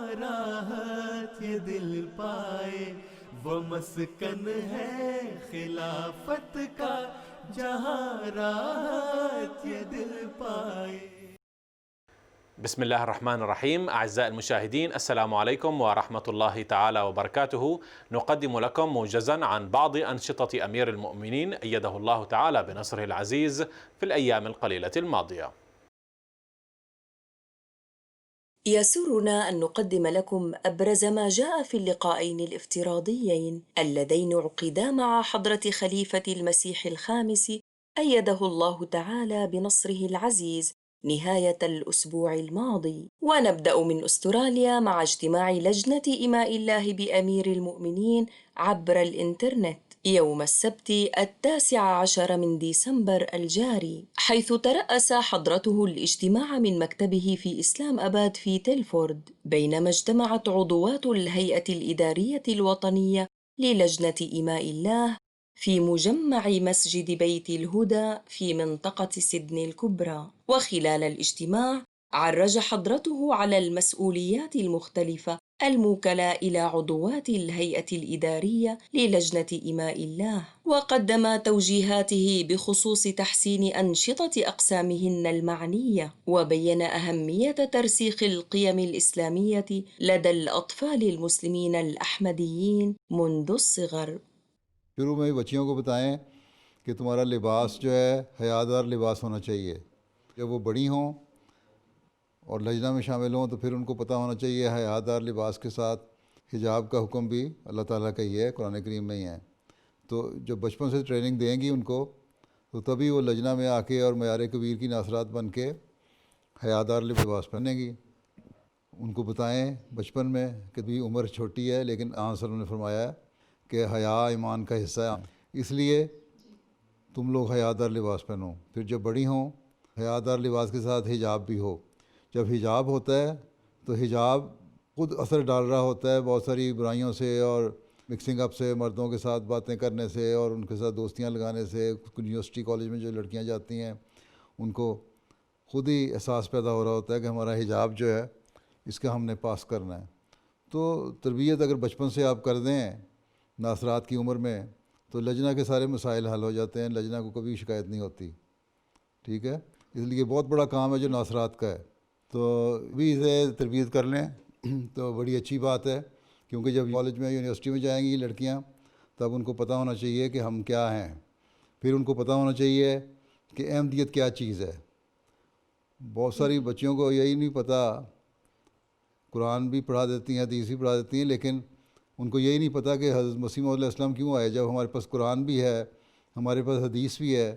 راحت یہ دل پائے، وہ مسکن ہے خلافت کا جہاں راحت یہ دل پائے۔ بسم الله الرحمن الرحيم. أعزائي المشاهدين، السلام عليكم ورحمة الله تعالى وبركاته. نقدم لكم موجزا عن بعض أنشطة أمير المؤمنين أيده الله تعالى بنصره العزيز في الأيام القليلة الماضية. يسرنا أن نقدم لكم أبرز ما جاء في اللقائين الافتراضيين اللذين عقدا مع حضرة خليفة المسيح الخامس أيده الله تعالى بنصره العزيز نهاية الأسبوع الماضي. ونبدأ من أستراليا مع اجتماع لجنة إماء الله بأمير المؤمنين عبر الإنترنت يوم السبت 19 من ديسمبر الجاري، حيث ترأس حضرته الاجتماع من مكتبه في إسلام أباد في تيلفورد، بينما اجتمعت عضوات الهيئة الإدارية الوطنية للجنة إماء الله في مجمع مسجد بيت الهدى في منطقة سيدني الكبرى. وخلال الاجتماع عرج حضرته على المسؤوليات المختلفة الموكلة إلى عضوات الهيئة الإدارية للجنة إماء الله، وقدم توجيهاته بخصوص تحسين أنشطة أقسامهن المعنية، وبين أهمية ترسيخ القيم الإسلامية لدى الأطفال المسلمين الأحمديين منذ الصغر. شروع میں بچیوں کو بتائیں کہ تمہارا لباس جو ہے حیادار لباس ہونا چاہیے۔ جب وہ بڑی ہوں اور لجنہ میں شامل ہوں تو پھر ان کو پتہ ہونا چاہیے حیادار لباس کے ساتھ حجاب کا حکم بھی اللہ تعالیٰ کا ہی ہے، قرآن کریم میں ہی ہے۔ تو جب بچپن سے ٹریننگ دیں گی ان کو تو تبھی وہ لجنہ میں آ کے اور معیار کبیر کی ناصرات بن کے حیادار لباس پہنیں گی۔ ان کو بتائیں بچپن میں کہ بھی عمر چھوٹی ہے لیکن آن صلی اللہ علیہ وسلم نے فرمایا کہ حیا ایمان کا حصہ ہے، اس لیے تم لوگ حیادار لباس پہنو۔ پھر جب بڑی ہوں حیادار لباس کے ساتھ حجاب بھی ہو۔ جب حجاب ہوتا ہے تو حجاب خود اثر ڈال رہا ہوتا ہے بہت ساری برائیوں سے اور مکسنگ اپ سے، مردوں کے ساتھ باتیں کرنے سے اور ان کے ساتھ دوستیاں لگانے سے۔ یونیورسٹی کالج میں جو لڑکیاں جاتی ہیں ان کو خود ہی احساس پیدا ہو رہا ہوتا ہے کہ ہمارا حجاب جو ہے اس کا ہم نے پاس کرنا ہے۔ تو تربیت اگر بچپن سے آپ کر دیں ناصرات کی عمر میں تو لجنہ کے سارے مسائل حل ہو جاتے ہیں، لجنہ کو کبھی شکایت نہیں ہوتی، ٹھیک ہے۔ اس لیے بہت بڑا کام ہے جو ناصرات کا ہے، تو بھی اسے تربیت کر لیں تو بڑی اچھی بات ہے، کیونکہ جب کالج میں یونیورسٹی میں جائیں گی لڑکیاں تب ان کو پتہ ہونا چاہیے کہ ہم کیا ہیں، پھر ان کو پتہ ہونا چاہیے کہ احمدیت کیا چیز ہے۔ بہت ساری بچیوں کو یہی نہیں پتہ، قرآن بھی پڑھا دیتی ہیں، حدیث بھی پڑھا دیتی ہیں، لیکن ان کو یہی نہیں پتہ کہ حضرت مسیح علیہ السلام کیوں آئے۔ جب ہمارے پاس قرآن بھی ہے، ہمارے پاس حدیث بھی ہے،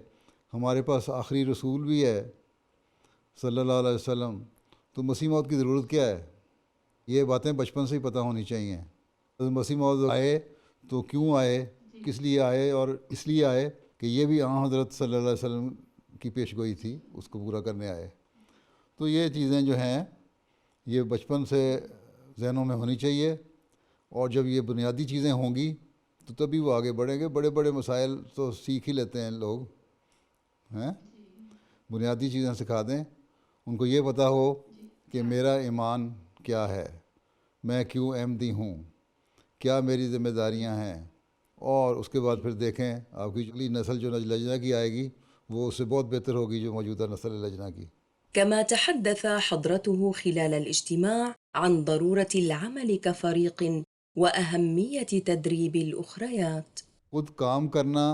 ہمارے پاس آخری رسول بھی ہے صلی اللہ علیہ وسلم، تو مسیح موعود کی ضرورت کیا ہے؟ یہ باتیں بچپن سے ہی پتہ ہونی چاہیے۔ حضرت مسیح موعود آئے تو کیوں آئے، کس لیے آئے، اور اس لیے آئے کہ یہ بھی حضرت صلی اللہ علیہ وسلم کی پیش گوئی تھی، اس کو پورا کرنے آئے۔ تو یہ چیزیں جو ہیں یہ بچپن سے ذہنوں میں ہونی چاہیے، اور جب یہ بنیادی چیزیں ہوں گی تو تبھی وہ آگے بڑھیں گے۔ بڑے بڑے مسائل تو سیکھ ہی لیتے ہیں لوگ، ہیں بنیادی چیزیں سکھا دیں، ان کو یہ پتہ ہو کہ میرا ایمان کیا ہے، میں کیوں احمدی ہوں، کیا میری ذمہ داریاں ہیں، اور اس کے بعد پھر دیکھیں آپ کی اگلی نسل جو لجنہ کی آئے گی وہ اس سے بہت بہتر ہوگی جو موجودہ نسل ہے لجنہ کی۔ كما تحدث حضرته خلال الاجتماع عن ضرورة العمل كفريق وأهمية تدريب الأخريات. خود کام کرنا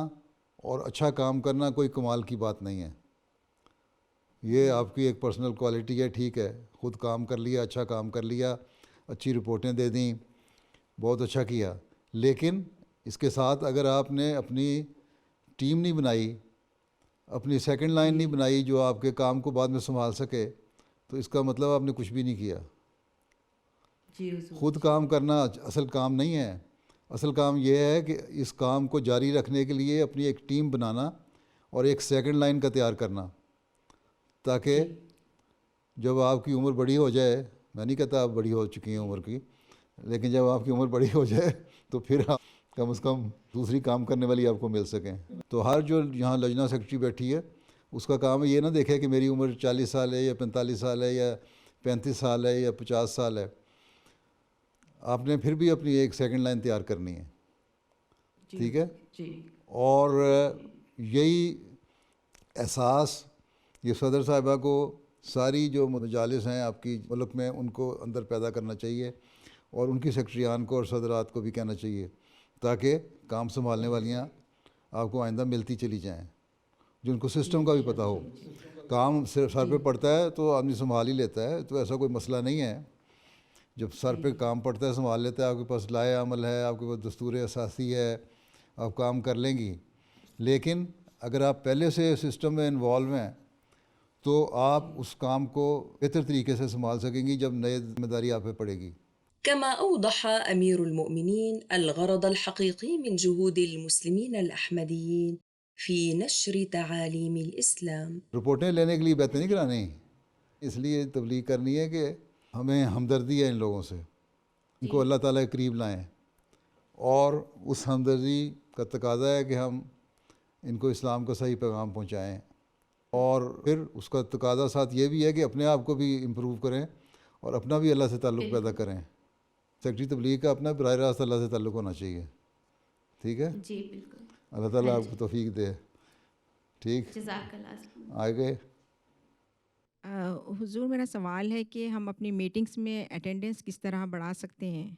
اور اچھا کام کرنا کوئی کمال کی بات نہیں ہے، یہ آپ کی ایک پرسنل کوالٹی ہے، ٹھیک ہے، خود کام کر لیا، اچھا کام کر لیا، اچھی رپورٹیں دے دیں، بہت اچھا کیا، لیکن اس کے ساتھ اگر آپ نے اپنی ٹیم نہیں بنائی، اپنی سیکنڈ لائن نہیں بنائی جو آپ کے کام کو بعد میں سنبھال سکے، تو اس کا مطلب آپ نے کچھ بھی نہیں کیا۔ خود کام کرنا اصل کام نہیں ہے، اصل کام یہ ہے کہ اس کام کو جاری رکھنے کے لیے اپنی ایک ٹیم بنانا اور ایک سیکنڈ لائن کا تیار کرنا، تاکہ جب آپ کی عمر بڑی ہو جائے، میں نہیں کہتا آپ بڑی ہو چکی ہیں عمر کی، لیکن جب آپ کی عمر بڑی ہو جائے تو پھر آپ کم از کم دوسری کام کرنے والی آپ کو مل سکیں۔ تو ہر جو یہاں لجنہ سیکرٹری بیٹھی ہے اس کا کام یہ نہ دیکھے کہ میری عمر 40 سال ہے یا 45 سال ہے یا 35 سال ہے یا 50 سال ہے، आपने फिर भी अपनी एक सेकंड लाइन तैयार करनी है, ठीक है जी। और यही एहसास ये सदर साहिबा को सारी जो मजालिस हैं आपकी मुल्क में उनको अंदर पैदा करना चाहिए और उनकी सेक्रेटरियान को और सदरात को भी कहना चाहिए ताकि काम संभालने वालियाँ आपको आइंदा मिलती चली जाएं, जो उनको सिस्टम का भी पता हो। काम सिर्फ सर पे पड़ता है तो आदमी संभाल ही लेता है, तो ऐसा कोई मसला नहीं है। जब सर पे काम पड़ता है संभाल लेता है, आपके पास लाए अमल है, आपके पास दस्तूर असासी है, आप काम कर लेंगी। लेकिन अगर आप पहले से सिस्टम में इन्वॉल्व हैं तो आप उस काम को बेहतर तरीके से संभाल सकेंगी जब नई जिम्मेदारी आप पे पड़ेगी। كما أوضح أمير المؤمنين الغرض الحقيقي من جهود المسلمين الأحمديين في نشر تعاليم الإسلام. रिपोर्टें लेने के लिए बातें नहीं करानी, इसलिए तबलीग करनी है कि हमें हमदर्दी है इन लोगों से, इनको अल्लाह ताला के करीब लाएं और उस हमदर्दी का तकाजा है कि हम इनको इस्लाम का सही पैगाम पहुँचाएँ और फिर उसका तकाजा साथ ये भी है कि अपने आप को भी इम्प्रूव करें और अपना भी अल्लाह से ताल्लुक़ पैदा करें। सेक्रेटरी तबलीग का अपना बराह रास्त अल्लाह से ताल्लुक़ होना चाहिए, ठीक है जी बिल्कुल। अल्लाह ताला आपको तौफीक दे। ठीक, जज़ाकल्लाह। आगे। हुजूर मेरा सवाल है कि हम अपनी मीटिंग्स में अटेंडेंस किस तरह बढ़ा सकते हैं?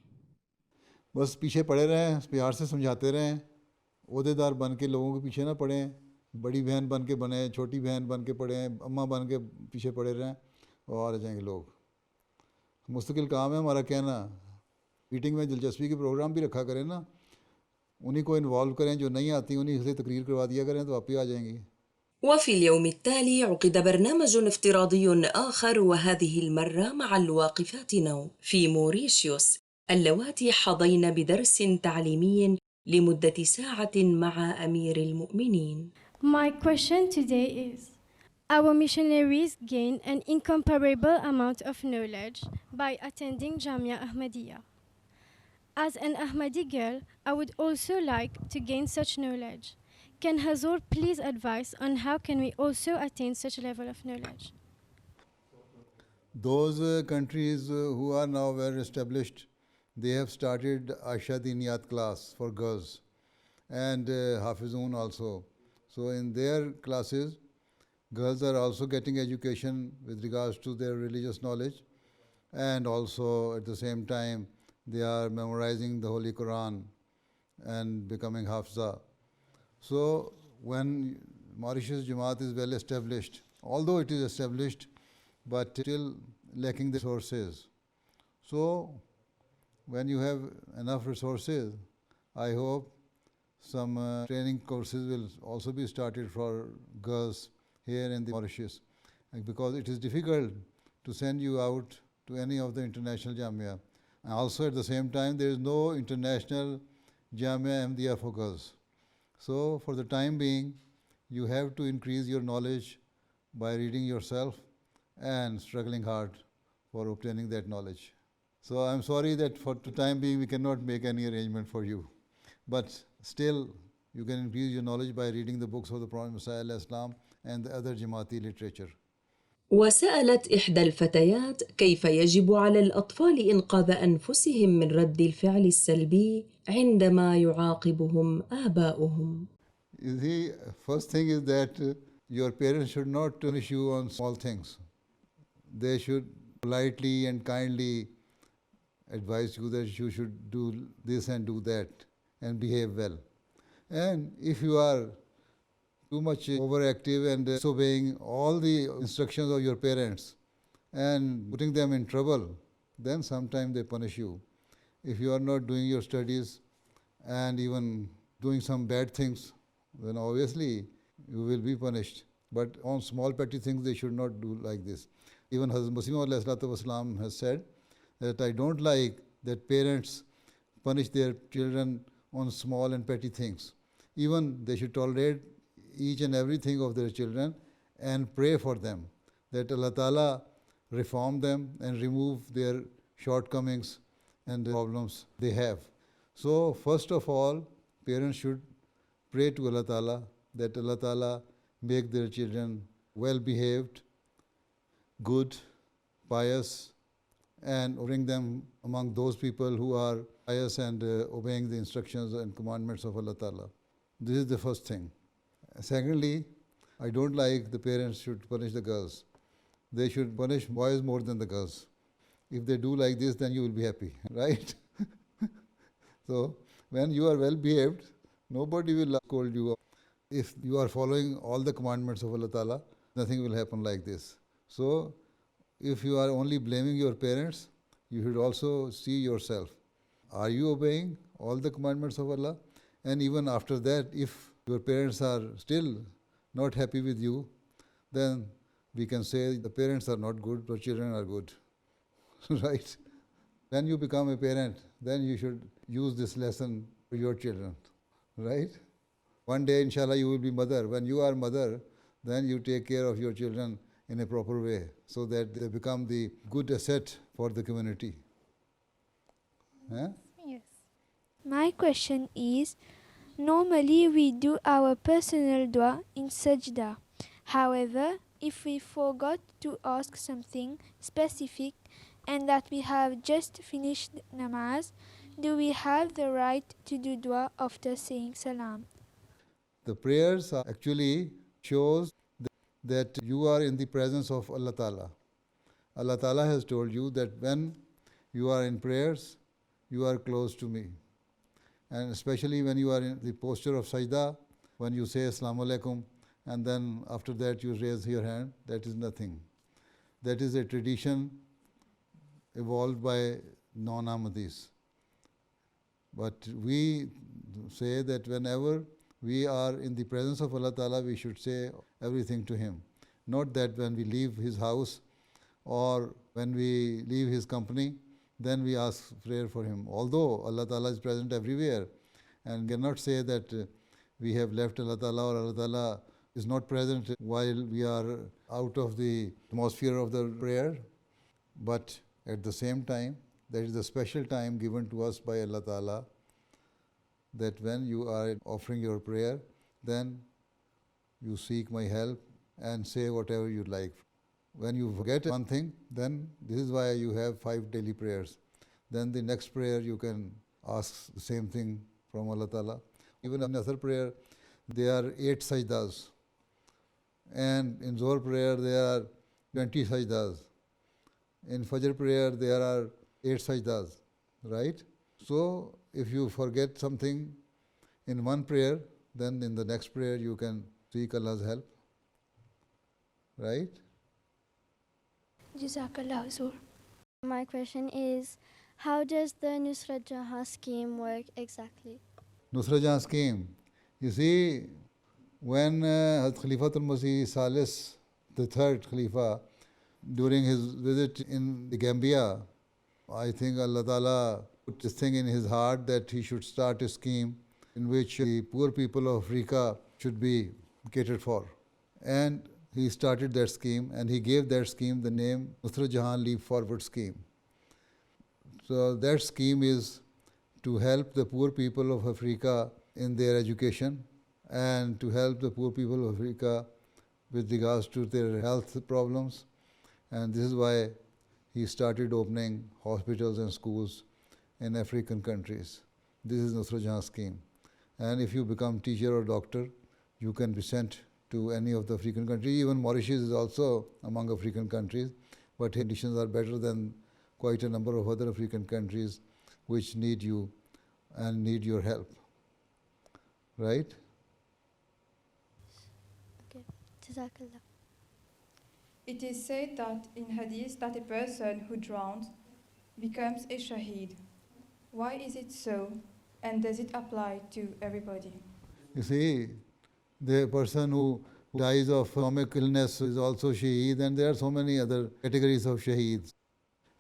बस पीछे पड़े रहें, प्यार से समझाते रहें, ओहदेदार बन के लोगों के पीछे ना पड़ें, बड़ी बहन बन के बने, छोटी बहन बन के पड़ें, अम्मा बन के पीछे पड़े रहें और आ जाएंगे लोग। मुस्तकिल काम है हमारा कहना। मीटिंग में दिलचस्पी के प्रोग्राम भी रखा करें ना, उन्हीं को इन्वॉल्व करें, जो नहीं आती उन्हीं से तकरीर करवा दिया करें तो आप ही आ जाएंगी। وفي اليوم التالي عقد برنامج افتراضي آخر، وهذه المرة مع الواقفات نوم في موريشيوس اللواتي حظين بدرس تعليمي لمدة ساعة مع أمير المؤمنين. My question today is, our missionaries gain an incomparable amount of knowledge by attending Jamia Ahmadiyya. As an Ahmadi girl, I would also like to gain such knowledge. Can Hazur please advise on how can we also attain such level of knowledge? Those countries who are now well established, they have started Aisha Diniyat class for girls and Hafizun also. So in their classes, girls are also getting education with regards to their religious knowledge, and also at the same time they are memorizing the Holy Quran and becoming Hafza. So when Mauritius Jamaat is well established, although it is established, but still lacking the resources. So when you have enough resources, I hope some training courses will also be started for girls here in the Mauritius, because it is difficult to send you out to any of the international Jamia. And also at the same time, there is no international Jamia Ahmadiyya for girls. So for the time being, you have to increase your knowledge by reading yourself and struggling hard for obtaining that knowledge. So I'm sorry that for the time being we cannot make any arrangement for you. But still, you can increase your knowledge by reading the books of the Prophet Messiah Islam and the other Jamaati literature. وسألت إحدى الفتيات كيف يجب على الأطفال إنقاذ أنفسهم من رد الفعل السلبي عندما يعاقبهم آباؤهم. The first thing is that your parents should not punish you on small things. They should politely and kindly advise you that you should do this and do that and behave well. And if you are too much overactive and disobeying all the instructions of your parents and putting them in trouble, then sometimes they punish you. If you are not doing your studies and even doing some bad things, then obviously you will be punished. But on small petty things, they should not do like this. Even Hazrat Masih has said that I don't like that parents punish their children on small and petty things. Even they should tolerate each and everything of their children and pray for them, that Allah Ta'ala reform them and remove their shortcomings and the problems they have. So first of all, parents should pray to Allah Ta'ala that Allah Ta'ala make their children well behaved, good, pious, and bring them among those people who are pious and obeying the instructions and commandments of Allah Ta'ala. This is the first thing. Secondly, I don't like the parents should punish the girls. They should punish boys more than the girls. If they do like this, then you will be happy, right? So, when you are well behaved, nobody will scold you. If you are following all the commandments of Allah Ta'ala, nothing will happen like this. So, if you are only blaming your parents, you should also see yourself. Are you obeying all the commandments of Allah? And even after that, if your parents are still not happy with you, then we can say the parents are not good, but children are good. Right? When you become a parent, then you should use this lesson for your children. Right? One day, inshallah, you will be mother. When you are mother, then you take care of your children in a proper way so that they become the good asset for the community. Huh? Yes. My question is, normally we do our personal dua in sajda. However, if we forgot to ask something specific and that we have just finished namaz, do we have the right to do dua after saying salam? The prayers actually shows that you are in the presence of Allah Ta'ala. Allah Ta'ala has told you that when you are in prayers, you are close to me. And especially when you are in the posture of sajda, when you say Assalamu alaikum, and then after that you raise your hand, that is nothing. That is a tradition evolved by non-Ahmadis. But we say that whenever we are in the presence of Allah Ta'ala, we should say everything to Him. Not that when we leave His house or when we leave His company, then we ask prayer for Him. Although Allah Ta'ala is present everywhere, and cannot say that we have left Allah Ta'ala or Allah Ta'ala is not present while we are out of the atmosphere of the prayer. But at the same time, there is a special time given to us by Allah Ta'ala that when you are offering your prayer, then you seek my help and say whatever you like. When you forget one thing, then this is why you have 5 daily prayers. Then the next prayer you can ask the same thing from Allah Ta'ala. Even in other prayer, there are 8 sajdas. And in Zohar prayer, there are 20 sajdas. In Fajr prayer, there are 8 sajdas, right? So, if you forget something in one prayer, then in the next prayer you can seek Allah's help, right? Jazakallah Huzur. My question is, how does the Nusrat Jahan scheme work exactly? Nusrat Jahan scheme. You see, when Khalifa al-Masih Salis, the third Khalifa, during his visit in the Gambia, I think Allah Ta'ala put this thing in his heart that he should start a scheme in which the poor people of Africa should be catered for. And he started that scheme, and he gave that scheme the name Nusrat Jahan Leap Forward Scheme. So that scheme is to help the poor people of Africa in their education and to help the poor people of Africa with regards to their health problems. And this is why he started opening hospitals and schools in African countries. This is Nusrat Jahan scheme. And if you become teacher or doctor, you can be sent to any of the African countries. Even Mauritius is also among African countries, but conditions are better than quite a number of other African countries which need you and need your help. Right? Okay. Jazakallah. It is said that in Hadith that a person who drowns becomes a shaheed. Why is it so, and does it apply to everybody? You see, the person who dies of stomach illness is also shaheed, and there are so many other categories of shaheeds.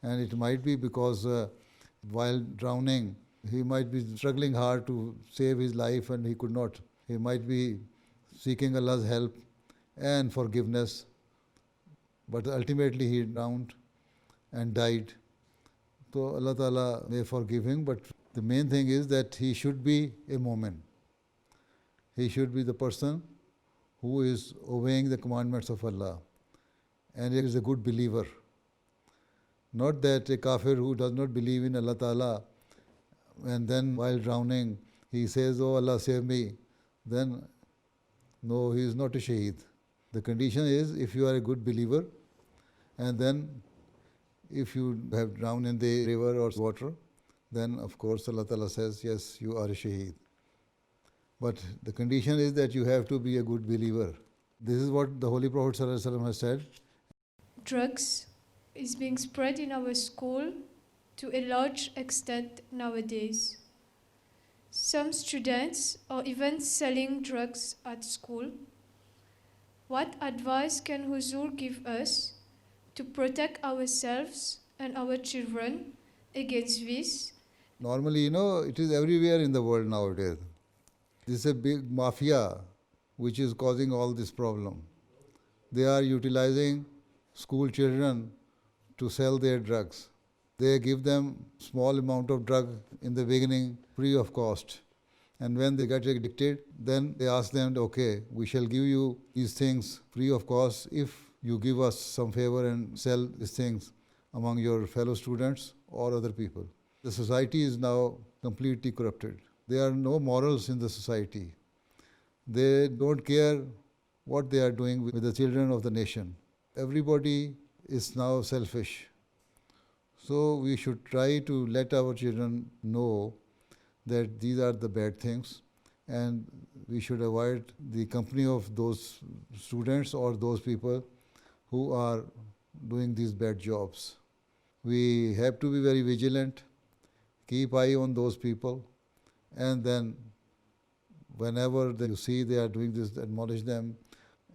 And it might be because while drowning, he might be struggling hard to save his life and he could not. He might be seeking Allah's help and forgiveness, but ultimately he drowned and died. So Allah Ta'ala may forgive him, but the main thing is that he should be a mu'min. He should be the person who is obeying the commandments of Allah and is a good believer. Not that a kafir who does not believe in Allah Ta'ala and then while drowning he says, "Oh Allah, save me," then no, he is not a shaheed. The condition is if you are a good believer and then if you have drowned in the river or water, then of course Allah Ta'ala says, yes, you are a shaheed. But the condition is that you have to be a good believer. This is what the Holy Prophet ﷺ has said. Drugs is being spread in our school to a large extent nowadays. Some students are even selling drugs at school. What advice can Huzur give us to protect ourselves and our children against this? Normally, it is everywhere in the world nowadays. This is a big mafia which is causing all this problem. They are utilizing school children to sell their drugs. They give them small amount of drug in the beginning free of cost. And when they get addicted, then they ask them, okay, we shall give you these things free of cost if you give us some favor and sell these things among your fellow students or other people. The society is now completely corrupted. There are no morals in the society. They don't care what they are doing with the children of the nation. Everybody is now selfish. So we should try to let our children know that these are the bad things and we should avoid the company of those students or those people who are doing these bad jobs. We have to be very vigilant, keep eye on those people, and then whenever you see they are doing this, admonish them.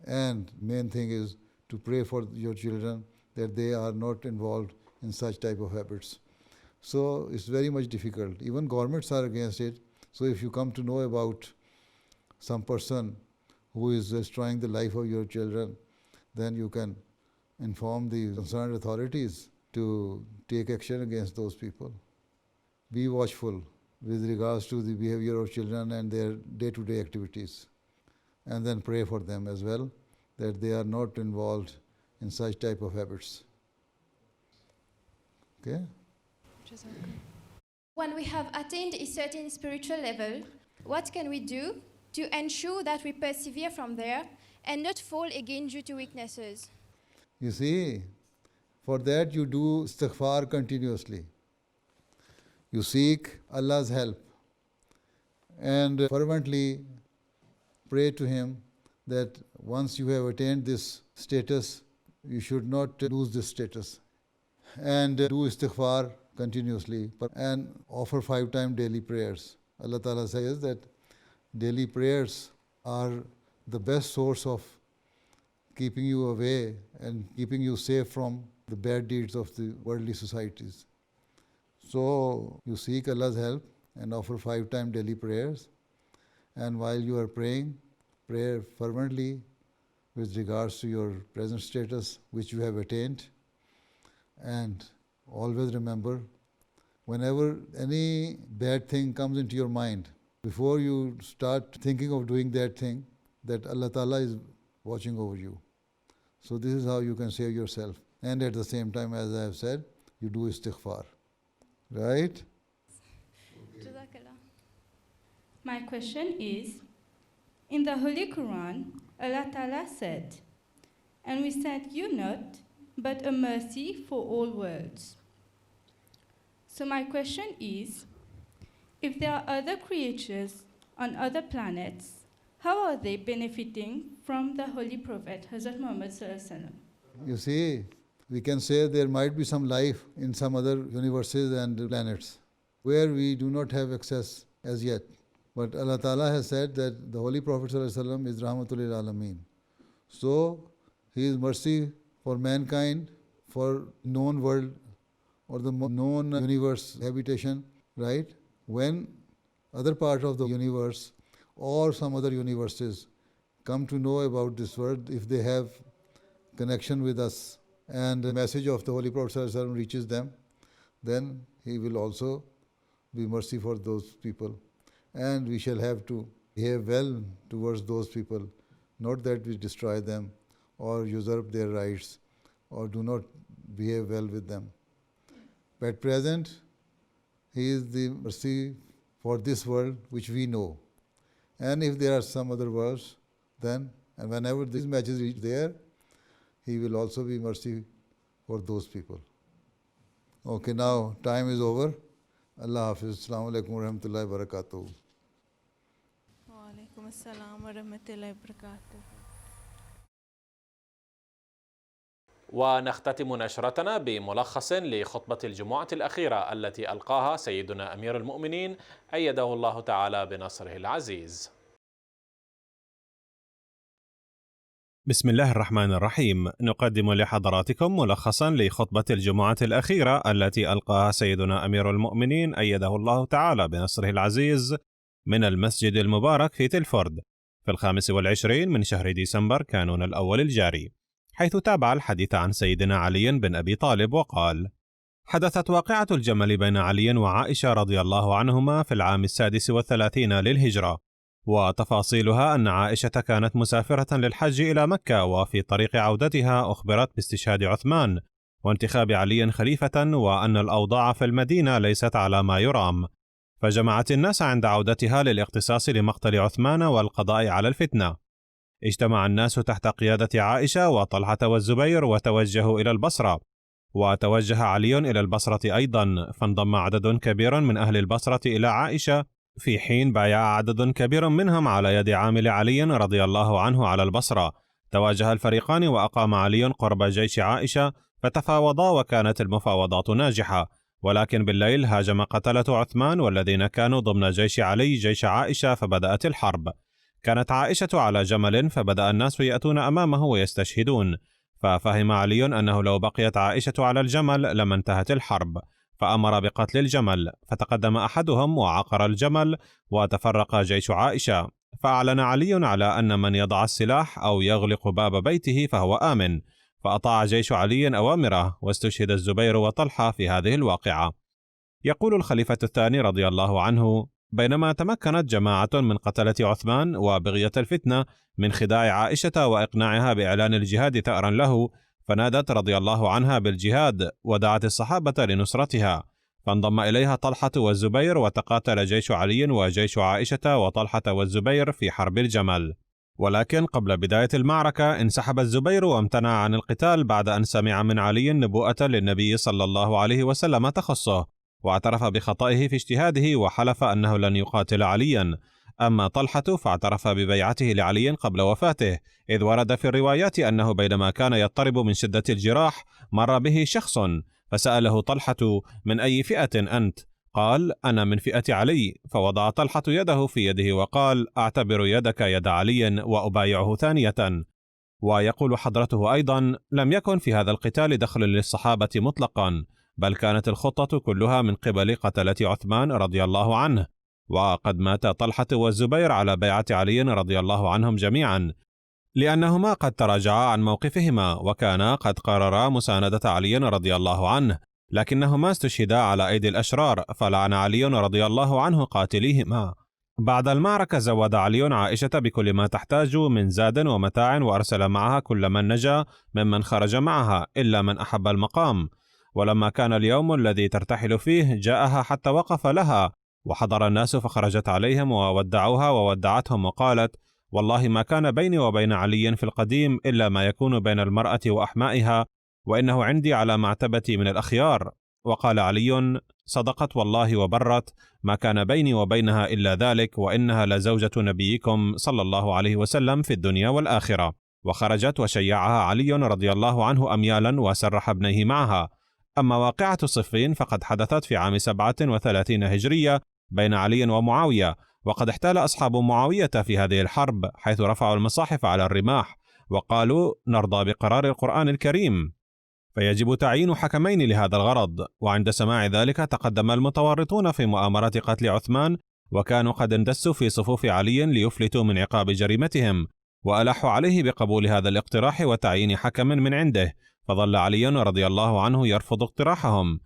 And main thing is to pray for your children that they are not involved in such type of habits. So it's very much difficult. Even governments are against it. So if you come to know about some person who is destroying the life of your children, then you can inform the concerned authorities to take action against those people. Be watchful with regards to the behavior of children and their day-to-day activities. And then pray for them as well, that they are not involved in such type of habits. Okay? When we have attained a certain spiritual level, what can we do to ensure that we persevere from there and not fall again due to weaknesses? You see, for that you do istighfar continuously. You seek Allah's help and fervently pray to Him that once you have attained this status, you should not lose this status. And do istighfar continuously and offer 5 times daily prayers. Allah Ta'ala says that daily prayers are the best source of keeping you away and keeping you safe from the bad deeds of the worldly societies. So you seek Allah's help and offer 5 times daily prayers. And while you are praying, pray fervently with regards to your present status which you have attained. And always remember, whenever any bad thing comes into your mind, before you start thinking of doing that thing, that Allah Ta'ala is watching over you. So this is how you can save yourself. And at the same time, as I have said, you do istighfar. Right? My question is, in the Holy Quran, Allah Ta'ala said, "And we sent you not, but a mercy for all worlds." So my question is, if there are other creatures on other planets, how are they benefiting from the Holy Prophet, Hazrat Muhammad Sallallahu Alaihi Wasallam? You see, we can say there might be some life in some other universes and planets where we do not have access as yet. But Allah Ta'ala has said that the Holy Prophet ﷺ is Rahmatul Lil Alameen. So, he is mercy for mankind, for known world or the known universe habitation, right? When other part of the universe or some other universes come to know about this world, if they have connection with us and the message of the Holy Prophet ﷺ reaches them, then he will also be mercy for those people. And we shall have to behave well towards those people, not that we destroy them or usurp their rights or do not behave well with them. At present, he is the mercy for this world which we know. And if there are some other worlds, then, and whenever these matches reach there, he will also be mercy for those people. Okay, now time is over. Allah Hafiz. Assalamu alaikum wa rahmatullahi wa barakatuh. Wa alaikum assalam wa rahmatullahi wa barakatuh. ونختتم نشرتنا بملخص لخطبة الجمعة الأخيرة التي ألقاها سيدنا أمير المؤمنين أيده الله تعالى بنصره العزيز. بسم الله الرحمن الرحيم. نقدم لحضراتكم ملخصا لخطبة الجمعة الأخيرة التي ألقاها سيدنا أمير المؤمنين أيده الله تعالى بنصره العزيز من المسجد المبارك في تلفورد في 25 من شهر ديسمبر كانون الأول الجاري، حيث تابع الحديث عن سيدنا علي بن أبي طالب وقال: حدثت واقعة الجمل بين علي وعائشة رضي الله عنهما في العام 36 للهجرة، وتفاصيلها أن عائشة كانت مسافرة للحج إلى مكة، وفي طريق عودتها أخبرت باستشهاد عثمان وانتخاب علي خليفة، وأن الأوضاع في المدينة ليست على ما يرام، فجمعت الناس عند عودتها للاقتصاص لمقتل عثمان والقضاء على الفتنة. اجتمع الناس تحت قيادة عائشة وطلحة والزبير وتوجهوا إلى البصرة، وتوجه علي إلى البصرة أيضا، فانضم عدد كبير من أهل البصرة إلى عائشة، في حين بايع عدد كبير منهم على يد عامل علي رضي الله عنه على البصرة. تواجه الفريقان وأقام علي قرب جيش عائشة فتفاوضا، وكانت المفاوضات ناجحة، ولكن بالليل هاجم قتلة عثمان والذين كانوا ضمن جيش علي جيش عائشة، فبدأت الحرب. كانت عائشة على جمل، فبدأ الناس يأتون أمامه ويستشهدون، ففهم علي أنه لو بقيت عائشة على الجمل لما انتهت الحرب، فأمر بقتل الجمل، فتقدم أحدهم وعقر الجمل وتفرق جيش عائشة، فأعلن علي على أن من يضع السلاح أو يغلق باب بيته فهو آمن، فأطاع جيش علي أوامره، واستشهد الزبير وطلحة في هذه الواقعة. يقول الخليفة الثاني رضي الله عنه: بينما تمكنت جماعة من قتلة عثمان وبغية الفتنة من خداع عائشة وإقناعها بإعلان الجهاد ثأرا له، فنادت رضي الله عنها بالجهاد ودعت الصحابة لنصرتها، فانضم إليها طلحة والزبير، وتقاتل جيش علي وجيش عائشة وطلحة والزبير في حرب الجمل. ولكن قبل بداية المعركة انسحب الزبير وامتنع عن القتال بعد أن سمع من علي نبوءة للنبي صلى الله عليه وسلم تخصه، واعترف بخطئه في اجتهاده وحلف أنه لن يقاتل عليا. أما طلحة فاعترف ببيعته لعلي قبل وفاته، إذ ورد في الروايات أنه بينما كان يضطرب من شدة الجراح مر به شخص فسأله طلحة: من أي فئة أنت؟ قال: أنا من فئة علي. فوضع طلحة يده في يده وقال: أعتبر يدك يد علي وأبايعه ثانية. ويقول حضرته أيضا: لم يكن في هذا القتال دخل للصحابة مطلقا، بل كانت الخطة كلها من قبل قتلة عثمان رضي الله عنه، وقد مات طلحة والزبير على بيعة علي رضي الله عنهم جميعا، لأنهما قد تراجعا عن موقفهما وكانا قد قررا مساندة علي رضي الله عنه، لكنهما استشهدا على أيدي الأشرار، فلعن علي رضي الله عنه قاتليهما. بعد المعركة زود علي عائشة بكل ما تحتاج من زاد ومتاع، وأرسل معها كل من نجا ممن خرج معها إلا من أحب المقام. ولما كان اليوم الذي ترتحل فيه جاءها حتى وقف لها، وحضر الناس فخرجت عليهم وودعوها وودعتهم، وقالت: والله ما كان بيني وبين علي في القديم إلا ما يكون بين المرأة وأحمائها، وإنه عندي على معتبتي من الأخيار. وقال علي: صدقت والله وبرت، ما كان بيني وبينها إلا ذلك، وإنها لزوجة نبيكم صلى الله عليه وسلم في الدنيا والآخرة. وخرجت وشيعها علي رضي الله عنه أميالا وسرح ابنيه معها. أما واقعة صفين فقد حدثت في عام 37 هجرية بين علي ومعاوية، وقد احتال أصحاب معاوية في هذه الحرب، حيث رفعوا المصاحف على الرماح وقالوا: نرضى بقرار القرآن الكريم، فيجب تعيين حكمين لهذا الغرض. وعند سماع ذلك تقدم المتورطون في مؤامرة قتل عثمان، وكانوا قد اندسوا في صفوف علي ليفلتوا من عقاب جريمتهم، وألحوا عليه بقبول هذا الاقتراح وتعيين حكم من عنده، فظل علي رضي الله عنه يرفض اقتراحهم،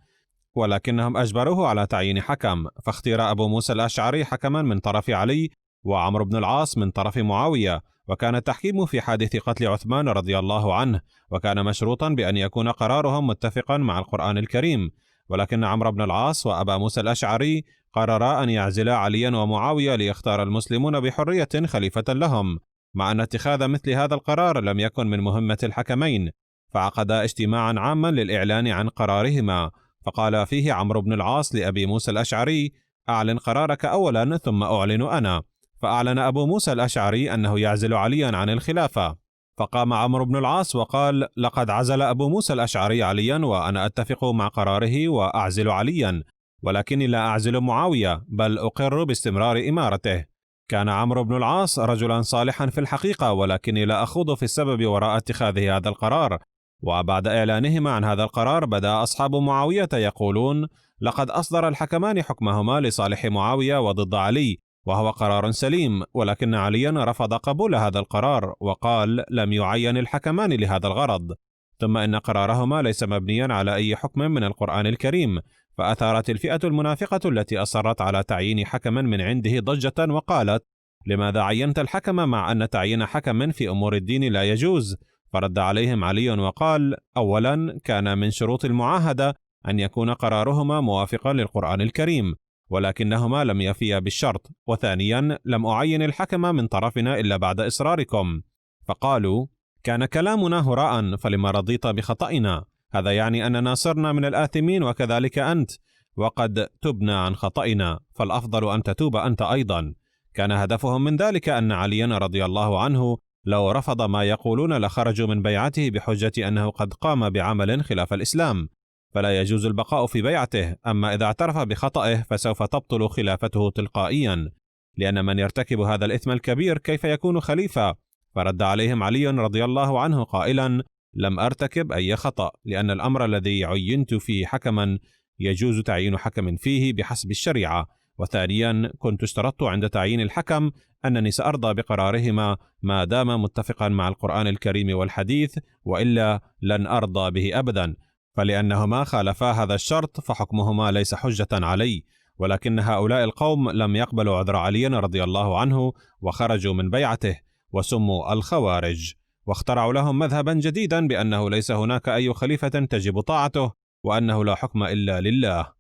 ولكنهم أجبروه على تعيين حكم، فاختير أبو موسى الأشعري حكما من طرف علي، وعمرو بن العاص من طرف معاوية. وكان التحكيم في حادث قتل عثمان رضي الله عنه، وكان مشروطا بأن يكون قرارهم متفقا مع القرآن الكريم. ولكن عمرو بن العاص وأبا موسى الأشعري قررا أن يعزلا عليا ومعاوية ليختار المسلمون بحرية خليفة لهم، مع أن اتخاذ مثل هذا القرار لم يكن من مهمة الحكمين، فعقدا اجتماعا عاما للإعلان عن قرارهما، فقال فيه عمرو بن العاص لأبي موسى الأشعري: أعلن قرارك أولا ثم أعلن أنا. فأعلن أبو موسى الأشعري أنه يعزل عليا عن الخلافة، فقام عمرو بن العاص وقال: لقد عزل أبو موسى الأشعري عليا وأنا أتفق مع قراره وأعزل عليا، ولكني لا أعزل معاوية بل أقر باستمرار إمارته. كان عمرو بن العاص رجلا صالحا في الحقيقة، ولكني لا أخوض في السبب وراء اتخاذه هذا القرار. وبعد إعلانهما عن هذا القرار بدأ أصحاب معاوية يقولون: لقد أصدر الحكمان حكمهما لصالح معاوية وضد علي، وهو قرار سليم، ولكن عليا رفض قبول هذا القرار وقال: لم يعين الحكمان لهذا الغرض. ثم إن قرارهما ليس مبنيا على أي حكم من القرآن الكريم، فأثارت الفئة المنافقة التي أصرت على تعيين حكم من عنده ضجة وقالت: لماذا عينت الحكم مع أن تعيين حكم في أمور الدين لا يجوز؟ فرد عليهم علي وقال: أولا، كان من شروط المعاهدة أن يكون قرارهما موافقا للقرآن الكريم، ولكنهما لم يفيا بالشرط. وثانيا، لم أعين الحكم من طرفنا إلا بعد إصراركم. فقالوا: كان كلامنا هراء، فلما رضيت بخطئنا؟ هذا يعني أننا صرنا من الآثمين وكذلك أنت، وقد تبنا عن خطئنا، فالأفضل أن تتوب أنت أيضا. كان هدفهم من ذلك أن عليا رضي الله عنه لو رفض ما يقولون لخرجوا من بيعته بحجة أنه قد قام بعمل خلاف الإسلام، فلا يجوز البقاء في بيعته. أما إذا اعترف بخطئه فسوف تبطل خلافته تلقائيا، لأن من يرتكب هذا الإثم الكبير كيف يكون خليفة؟ فرد عليهم علي رضي الله عنه قائلا: لم أرتكب أي خطأ، لأن الأمر الذي عينت فيه حكما يجوز تعيين حكم فيه بحسب الشريعة. وثانيا، كنت اشترطت عند تعيين الحكم أنني سأرضى بقرارهما ما دام متفقا مع القرآن الكريم والحديث، وإلا لن أرضى به أبدا، فلأنهما خالفا هذا الشرط فحكمهما ليس حجة علي. ولكن هؤلاء القوم لم يقبلوا عذر علي رضي الله عنه وخرجوا من بيعته، وسموا الخوارج، واخترعوا لهم مذهبا جديدا بأنه ليس هناك أي خليفة تجب طاعته، وأنه لا حكم إلا لله.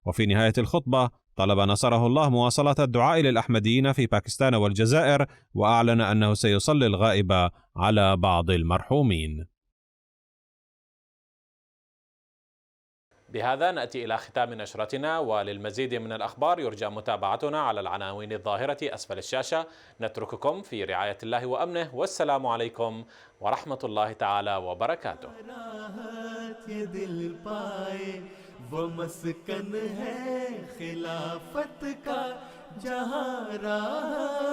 وفي نهاية الخطبة طلب نصره الله مواصلة الدعاء للأحمديين في باكستان والجزائر، وأعلن أنه سيصلي الغائب على بعض المرحومين. بهذا نأتي إلى ختام نشرتنا، وللمزيد من الأخبار يرجى متابعتنا على العناوين الظاهرة أسفل الشاشة. نترككم في رعاية الله وأمنه، والسلام عليكم ورحمة الله تعالى وبركاته. वो मस्कन है खिलाफत का जहाँ राहत